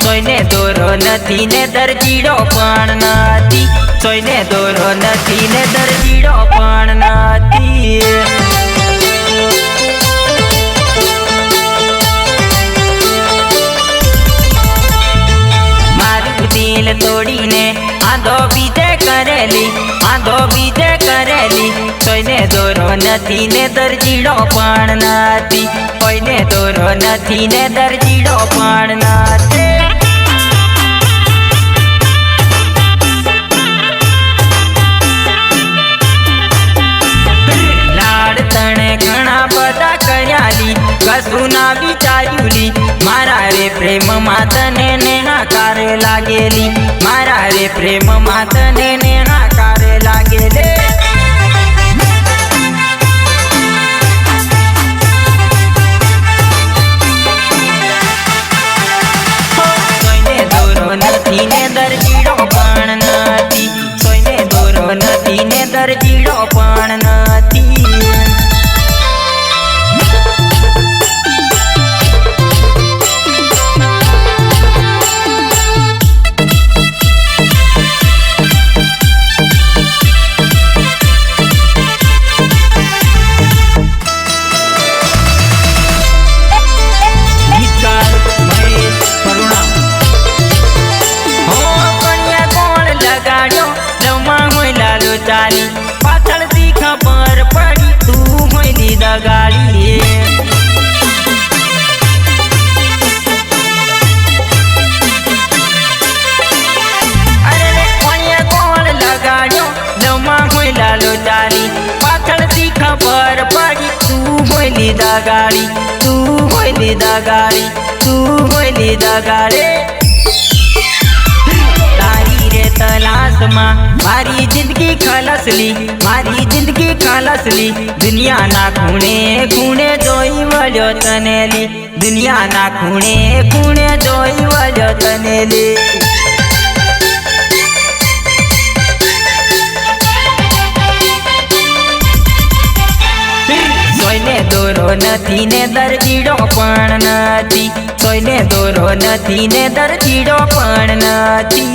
सोयने दोरो नथी ने दर्जीडो पण नथी सोयने दोरो नथी ने दर्जीडो पण नथी मारू दिल तोड़ीने आंधो बीजे करेली सोयने दोरो नथी ने दर्जीडो पण नथी कोईने दोरो नथी ने दर्जीडो पण नथी लाड तणे घणा बधा कर्याली कशुं ना विचार्युली मारा रे प्रेम मां तने नेहाकारे लागेली मारा रे प्रेम मां तने नेहाकारे लागेली नथी ने दर्जीडो पण नथी सोयने दोरो नथी ने दर्जीडो पण नथी पाछळथी खबर पड़ी तू होयली दगाड़ी अरे रे कोणिया कोण लगाड्यो लवमा होयला लोचारी पाछळथी खबर पड़ी तू होयली दगाड़ी तू होयली दगाड़ी तू होयली दगाड़ी तलाश मां मारी जिंदगी खलसली दुनिया ना खूणे खूणे जोई वळ्यो तनेली दुनिया ना खूणे खूणे जोई वळ्यो तनेली सोयने दोरो नथी ने दर्जीडो पण नथी सोयने दोरो नथी ने दर्जीडो पण नथी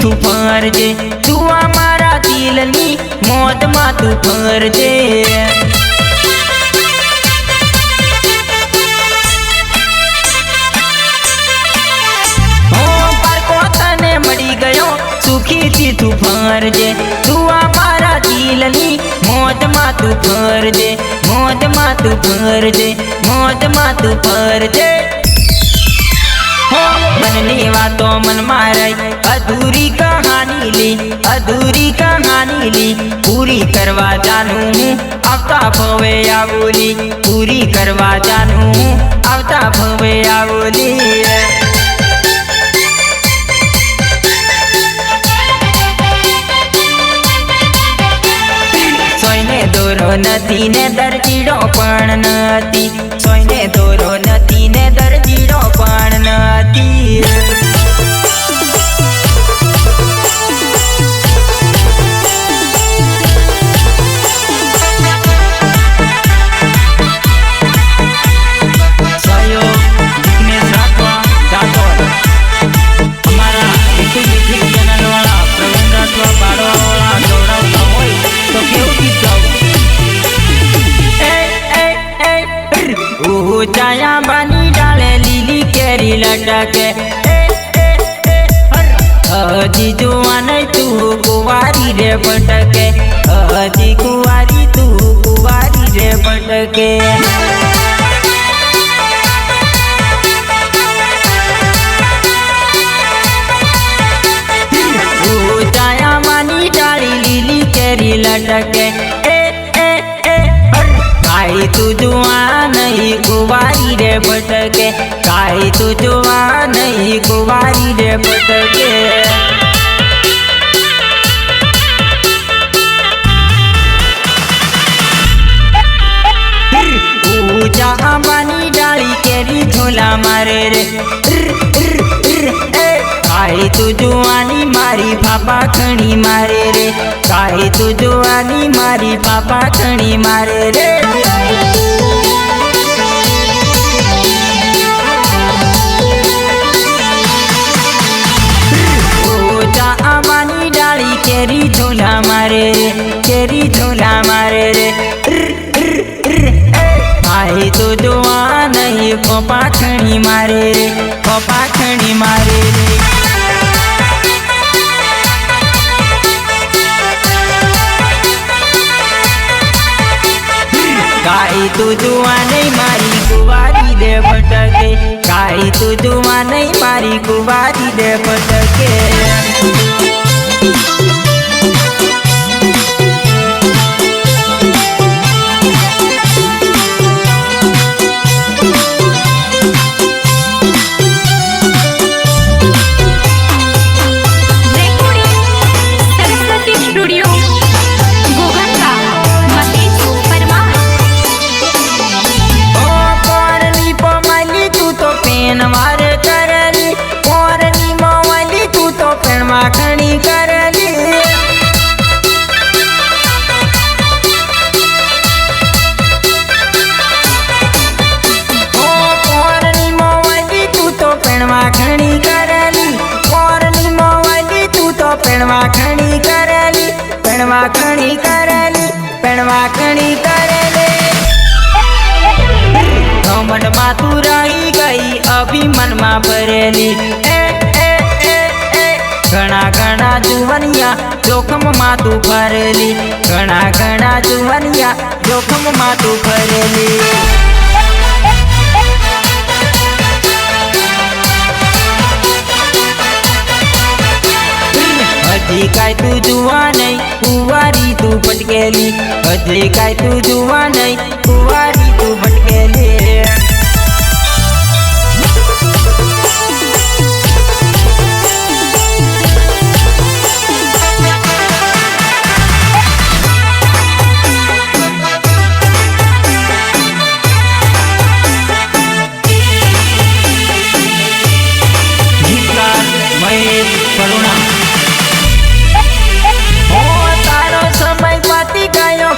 तू फरजे तू मारा दिलनी मौत मा तू फरजे परको तने मળી गयो सुखी थी तू फरजे तू मारा दिलनी मौत मा तू फरजे मौत मा तू फरजे मौत मा तू फरजे मननी वातो मन माराई अधूरी कहानी ली पूरी करवा जानू हूँ आवता भवे आवोली पूरी करवा जानू हूँ आवता भवे आवोली सोयने दोरो नथी ने दर्जीडो पण नथी सोयने दोरो नथी ने दर्जीडो पण नथी जाया बनी डाले लीली केरी लटके अजी जुआन तू कुवारी रे भटके अजी कुवारी तू कुवारी रे भटके जाया बनी डाली लीली केरी लटके काई तू जुआ नहीं कुवारी रे भटके काई तू जुआ नहीं कुवारी रे भटके झोला मारे रे काई तू जुआनी मारी बापा खणी मारे रे काई तू जुआनी मारी बापा खणी मारे रे आमानी डाली केरी झोला मारे रे केरी झोला मारे रे भाई तो जुआ नहीं पपा खणी मारे रे पपा खणी मारे रे काई तू जुआ नहीं मारी कुवारी दे भटके काई तू जुआ नहीं मारी कुवारी दे भटके खणी करली ओ पोरनी मोवाली तू तो पेणवा खणी करली पोरनी मोवाली तू तो पेणवा खणी करली पेणवा खणी करली पेणवा खणी करले घमंड मा तू रही गई अभिमान मा भरेली घना घना जुवनिया जोखम मा तू भरेली घना घना जुवनिया जोखम मा तू भरेली हजी काय तू जुआ नहीं कुवारी तू भटकेली हजी काय तू जुआ नहीं कुवारी तू भटकेली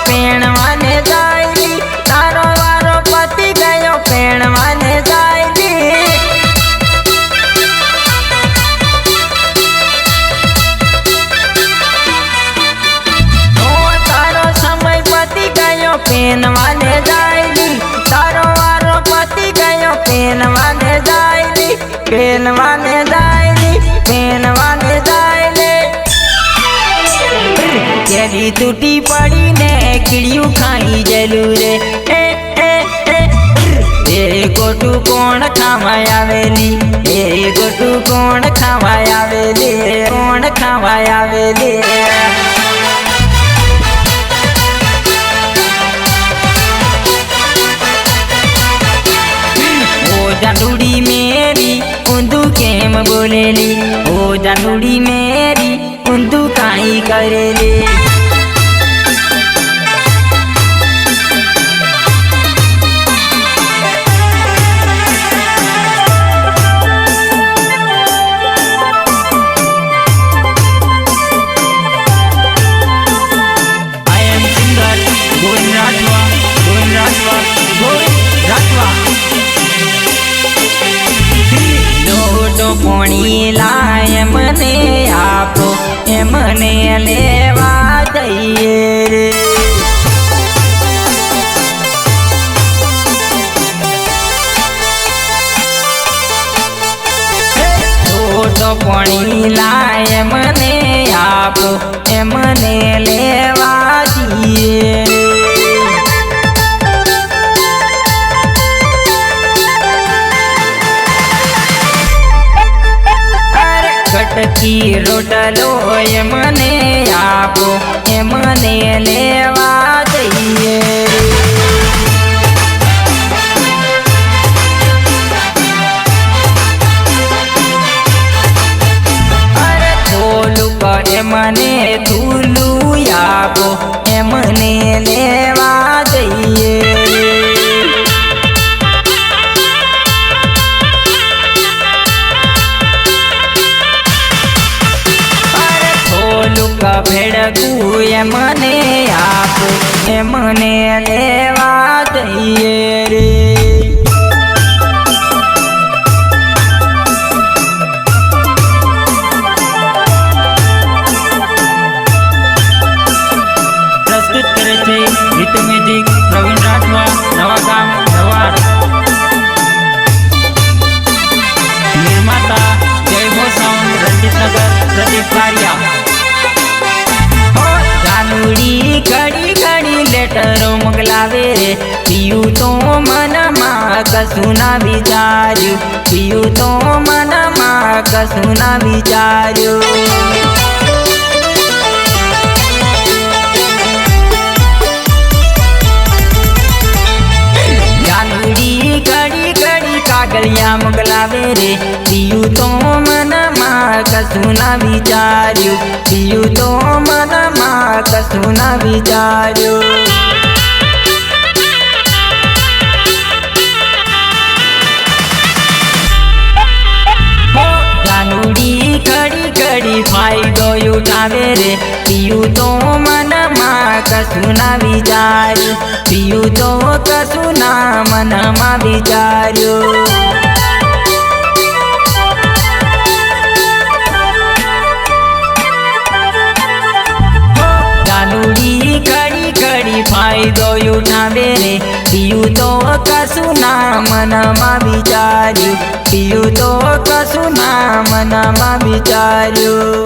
पेणवाने जायली तारो वारो पति गयो पेणवाने जायली ओ तारो समय पति गयो पेणवाने जायली तारो वारो पति गयो पेणवाने जायली पेणवाने जायली पेणवाने जायले केरी टूटी पड़ी ने किड़ियों खाई जलू रे ए गोटू कौन खावाया वेली ए गोटू कौन खावाया वेली कौन खावाया वेली ओ जानुड़ी मेरी उंदू केम बोलेली ओ जानुड़ी मेरी उंदू काई करेली પોણી લાય મને આપો એમને લેવા જઈએ રે તો પોણી લાય મને આપો એમને લેવા જઈએ कटकी रोटलो एमने आपो एमने लेवा जइए अरे थोलू का एमने थूलू आपो एमने लेवा जइए પગ ભેડકું એ મને આપ, એ મને લેવા દઈએ રે. પ્રસ્તુત કરે છે રીતુ મ્યુઝિક, પ્રવીણ રાઠવા, નવા ગામ, નવાડ. નિર્માતા જય હો સાઉન્ડ, રણજીતનગર, પ્રદીપ કારિયા. જાનુડી ઘડી ઘડી લેટરો મોકલાવે રે, પીયું તો મનમાં કશું ના વિચાર્યું, પીયું તો મનમાં કશું ના વિચાર્યું. જાનુડી ઘડી ઘડી કાગળિયા મોકલાવે રે, પીયું તો મનમાં કશું ના વિચાર્યું, પીયું તો મનમાં કશું ના વિચાર્યું. જાનુડી ઘડી ઘડી ફાયદો ઉઠાવે રે, પીયું તો મનમાં કશું ના વિચાર્યું, પીયું તો કશું ના મનમાં વિચાર્યું. જાનુડી ઘડી ઘડી ફાયદો ઉઠાવે રે, પીયું તો કશું ના મનમાં વિચાર્યું, પીયું તો કશું ના મનમાં વિચાર્યું.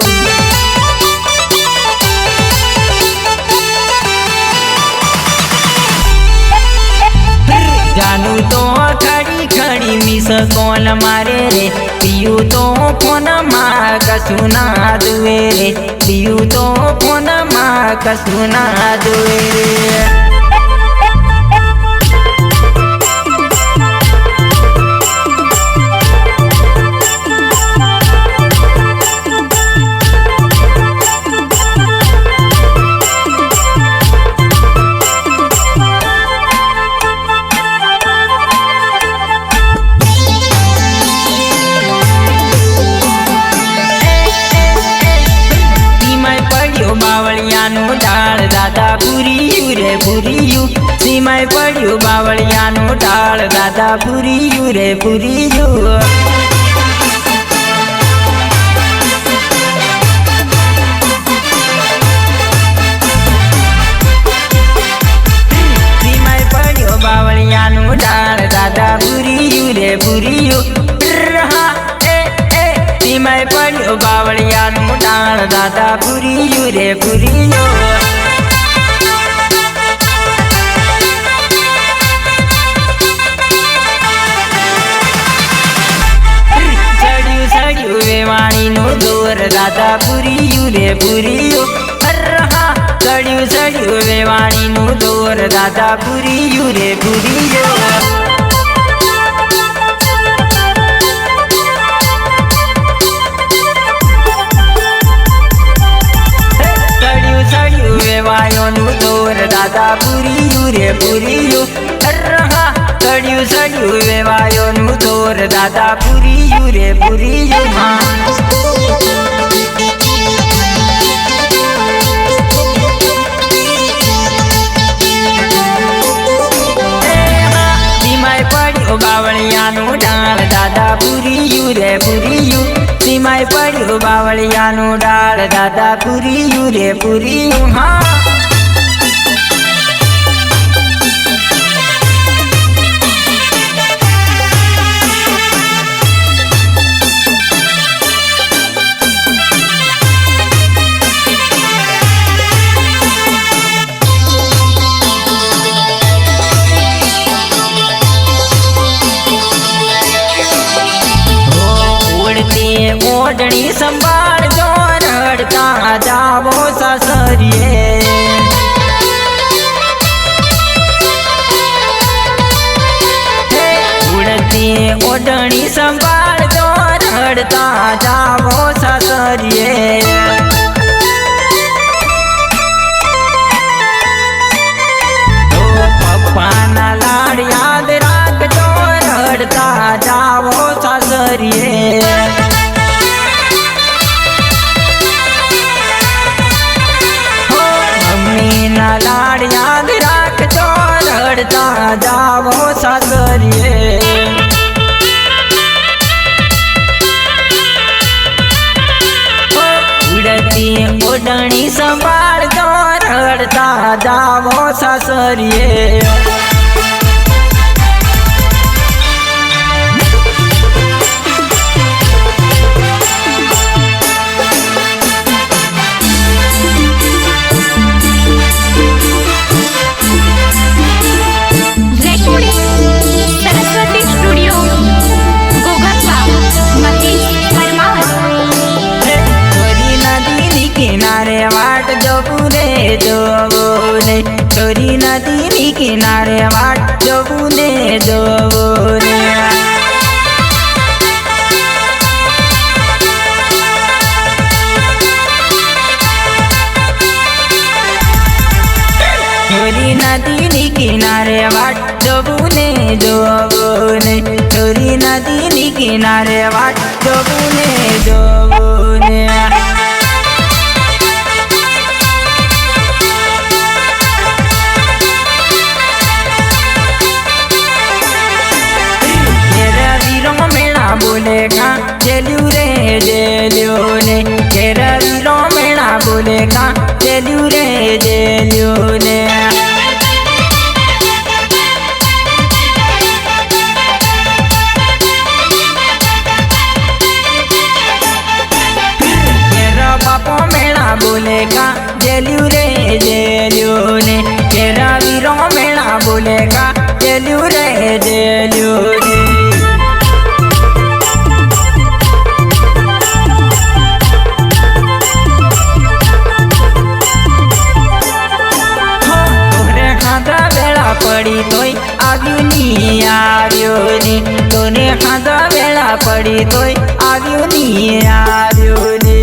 જાનુ તો ખડી ખડી મિસ કોલ મારે રે, પીયું તો ફોનમાં કશું ના દુએ રે, પીયું તો ફોનમાં કશું ના દુએ રે. બાવળિયાનું ડાળ દાદા પૂરીયું રે પૂરીયું, સીમાય પડ્યું બાવળિયાનું ડાળ દાદા પૂરીયું રે પૂરીયું. સીમાય પડ્યું બાવળિયાનું ડાળ દાદા પૂરીયું રે પૂરીયું. સીમાય પડ્યું બાવળિયાનું ડાળ દાદા પૂરીયું રે પૂરીયું. સડ્યું સડ્યું વેવાણીનું દોર દાદા પૂરીયું રે પૂરીયું. સડ્યું સડ્યું વેવાણીનું દોર દાદા પૂરીયું રે પૂરીયું. વેવાયોનું દોર દાદા પૂરીયું રે પૂરીયું. સડ્યું સડ્યું વેવાયોનું દોર દાદા પૂરીયું રે પૂરીયું. સીમાય પડ્યું બાવળિયાનું ડાળ દાદા પૂરીયું રે પૂરીયું. સીમાય પડ્યું બાવળિયાનું ડાળ દાદા પૂરીયું રે પૂરીયું. હા ઓઢણી સંભાળજો રડતા જાવો સાસરીએ. ઉડતી ઓઢણી સંભાળજો રડતા જાવો સાસરીએ. પપ્પાના લાડ યાદ રાખજો રડતા જાવો સાસરીએ. दी ओढ़णी संभाल दो रड़ता जावो सासरिए। किनारे वाट जोबुने जोबुने छोरी नदी किनारे वाट जोबुने जोबुने। छोरी नदी किनारे वाट जोबुने जोबुने छोरी नदी किनारे वाट जोबुने जोबुने। बोलेगा जेलू रे जेलू ने तेरा वीरों में ना बोलेगा जेलू रे जेलू ने। तेरा बापों में ना बोलेगा जेलू रे जेलू ने तेरा वीरों में ना बोलेगा जेलू रे जेलू ने। पड़ी तोय आव्यू नी आव्यो नी तोने खाधा वेला पड़ी तोय आव्यू नी आव्यो नी।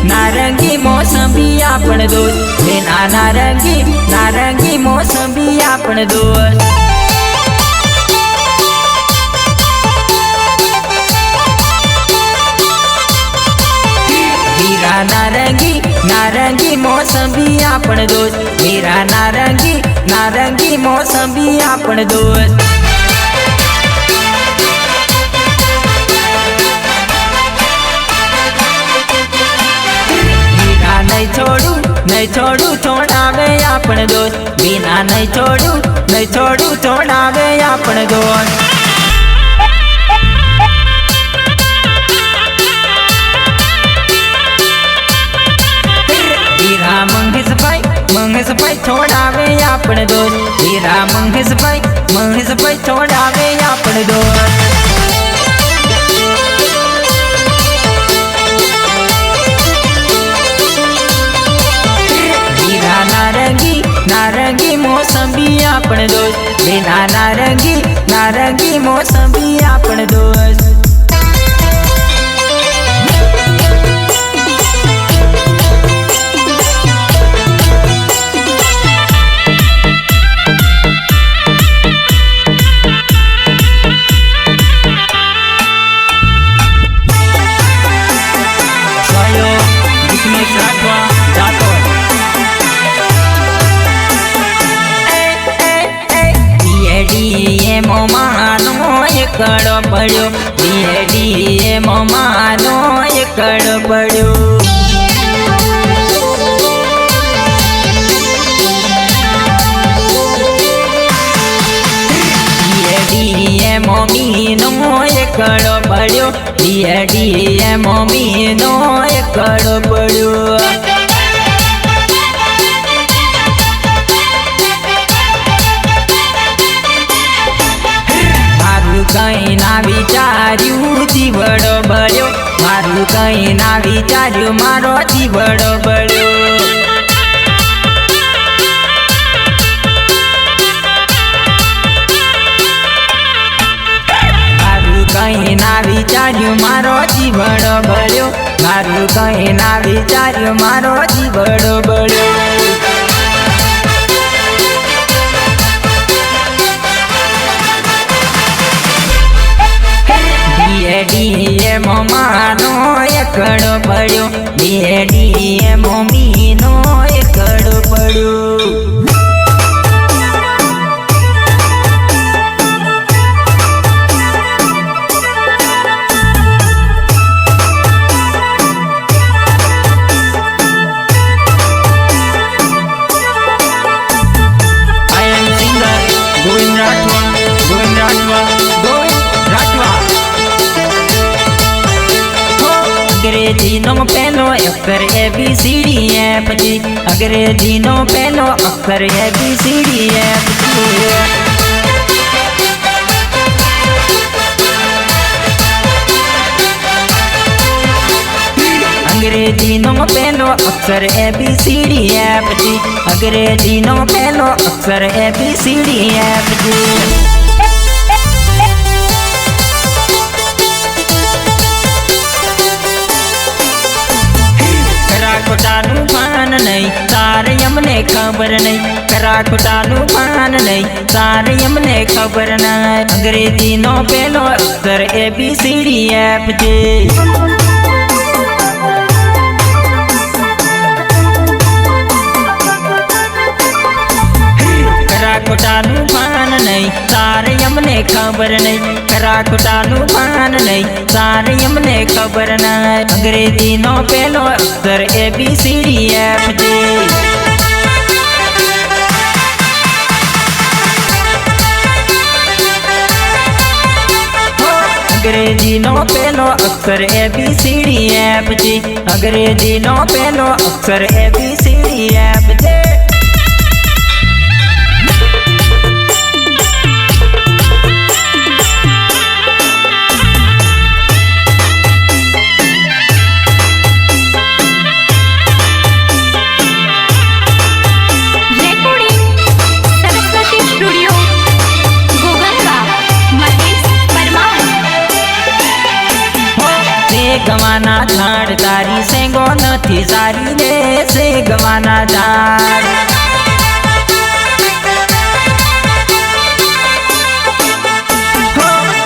नारंगी मौसमी आपण दोस्त बिना नारंगी मौसमी आपण दोस्त। हीरा नारंगी मौसमी आपण दोस्त हीरा नारंगी मौसमी आपण दोस्त। नहीं छोड़ू छोड़ावे आपण दोस्त बिना नहीं छोड़ू छोड़ावे आपण दोस्त। हीरा मंगेश भाई छोड़ावे आपण दोस्त हीरा मंगेश भाई छोड़ावे आपण दोस्त। नारंगी मौसमी आपण दोस्त बिना नारंगी मौसमी आपण दोस्त। मोमानो एकड़ पड़ो डी मोमानो एकड़ पड़ो। मोमी नो एकड़ पड़ो मोमी नो एकड़ पड़ो। कहीं ना विचार्यू जीवड़ो बड़ो मारू कहीं ना विचार्यू मारो जीवड़ो बड़ो। मारू कहीं ना विचार्यू मारो जीवड़ो बड़ो मारू कहीं ना विचार्यू मारो जीवड़ो बड़ो। એકડો પડ્યો બેડી મમ્મીનો એકડો પડ્યો अंग्रेजी नो पहलो अक्षर ABCD F G अंग्रेजी नो पहलो अक्षर ABCD F G अंग्रेजी नो पहलो अक्षर ABCD F G अंग्रेजी नो पहलो अक्षर ABCD F G खोटानु पान नहीं तारे यमने खबर नहीं करा खोटानु पान नहीं तारे यमने खबर नहीं अंग्रेजी नो पहलो अक्षर ABCD F G करा खोटानु पान नहीं तारे यमने खबर नहीं करा खोटानु पान नहीं तारे यमने खबर नहीं अंग्रेजी नो पहलो अक्षर ABCD F G अंग्रेजी नो पहलो अक्षर ABCD F G अंग्रेजी नो पहलो अक्षर ABCD F G गवाना झाड़ तारी सेंगो नथी सारी रे से गवाना झाड़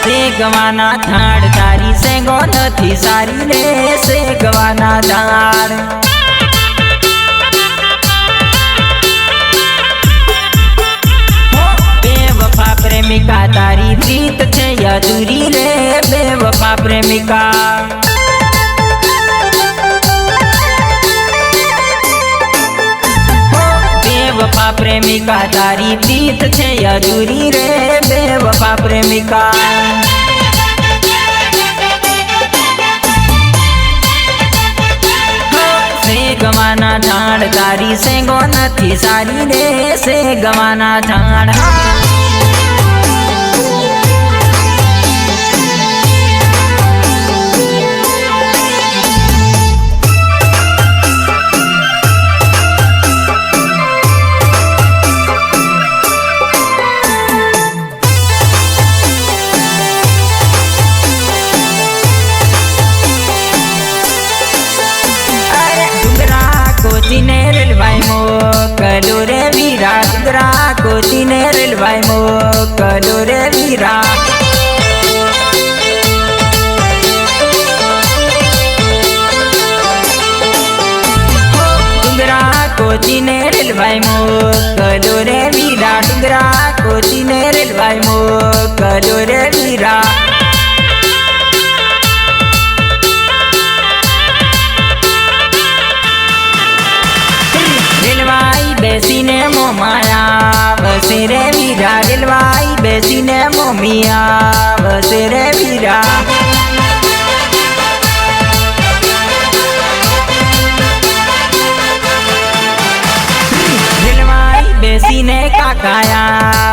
से गवाना झाड़ तारी सेंगो नथी सारी रे से गवाना झाड़ बेवफा प्रेमिका तारी प्रीत छे अधूरी रे बेवफा प्रेमिका बेवफा प्रेमिका तारी प्रीत छे अधूरी रे बेवफा प्रेमिका से गवाना झाड़ तारी सेंगो नथी सारी रे से गवाना झाड़ रेल भाई मो कलो रे वीरा डुंगरा कोची ने रेल भाई मो कलो रे वीरा डुंगरा कोची ने रेल भाई मो कलो रे वीरा डुंगरा कोची ने रेल भाई मो कलो रे वीरा दिलवाई बेसी ने मोमाया बसे रे वीरा दिलवाई बेसी ने मोमिया बसे रे वीरा दिलवाई बेसी ने काकाया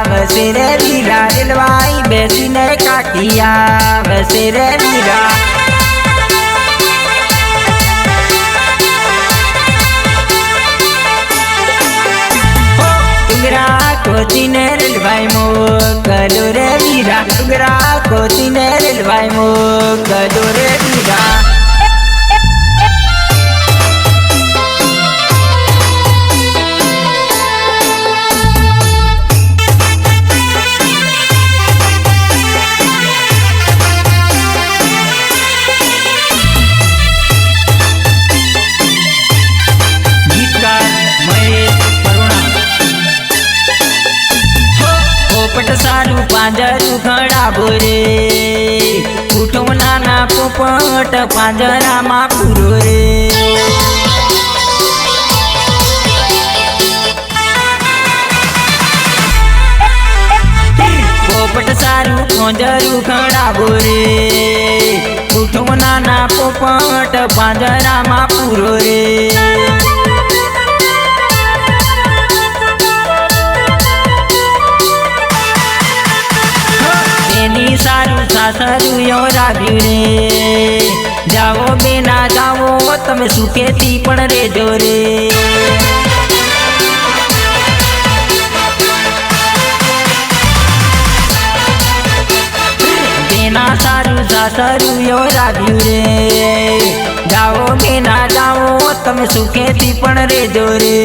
बसे रे वीरा दिलवाई बेसी ने काकिया बसे रे वीरा कोची ने रेल भाई मो कलो रे वीरा डुंगरा कोची ने रेल भाई मो कलो रे वीरा પાંજરું ઘડાવો રે ઉઠો નાના પોપટ પાંજરામાં પૂરો રે પોપટ સારું પાંજરું ઘડાવો રે ઉઠો નાના પોપટ પાંજરામાં પૂરો રે सारू सासरू यो राव्यू रे जाओ बेना जाओ तमे सुखेती पण रेजो रे बेना सारू सासरू यो राव्यू रे जाओ बेना जाओ तमे सुखेती पण रेजो रे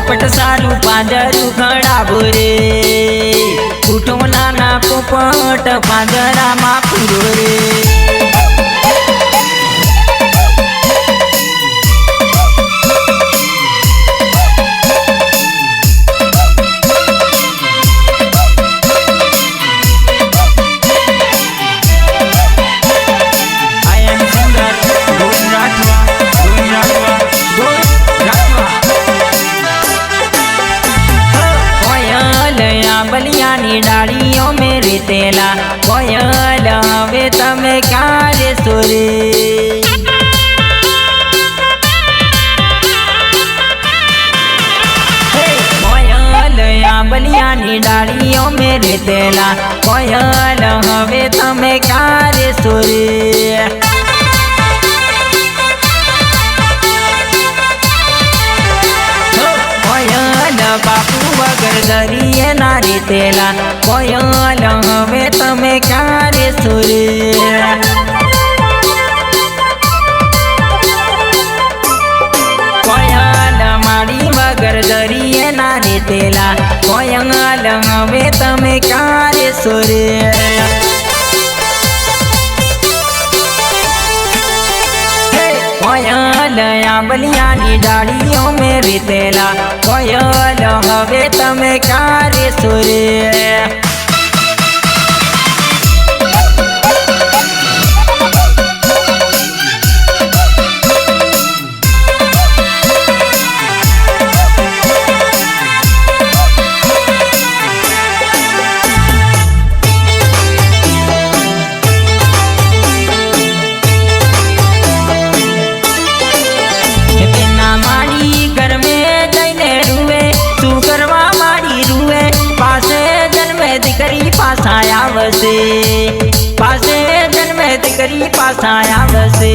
पोपट सारू પાંજરું ઘડાવો રે ઉઠો નાના પોપટ પાંજરામાં પૂરો રે बलियानी डालियों में रेतेला कोयल हवे तमे क्यारे सोरे कोयल बलियानी डालियों में रेतेला कोयल हवे तमे क्यारे सोरे बापू वगर दरिये ना रेतेला कोयल हवे तमे क्यारे सोरे कोयल मारी वगर दरिये ना रेतेला कोयल हवे तमे क्यारे सोरे कोयल बलियानी डालियों में रेतेला कोयल हवे तमे क्यारे सोरे पासाया वसे पासे जन्मे दिकरी पासाया वसे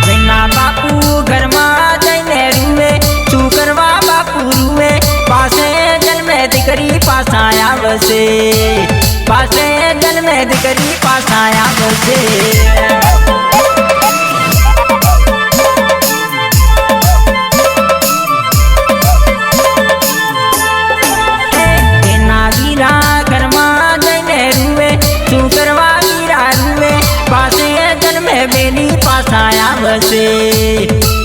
बिना बापू घर में जने रुए चुकरवा बापू रुए पासे जन्मे दिकरी पासाया वसे पासे जन्मे दिकरी पासाया वसे पासाया बसे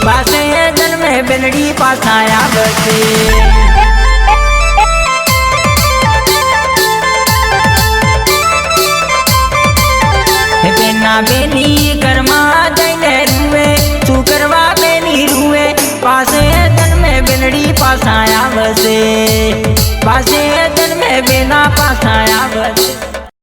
पासे जन में बेलड़ी पासाया बसे बेना बेनी कर्मा जने रुए चुकरवा बेनी रुए पासे जन में बेलड़ी पासाया बसे पासे जन में बेना पासाया बसे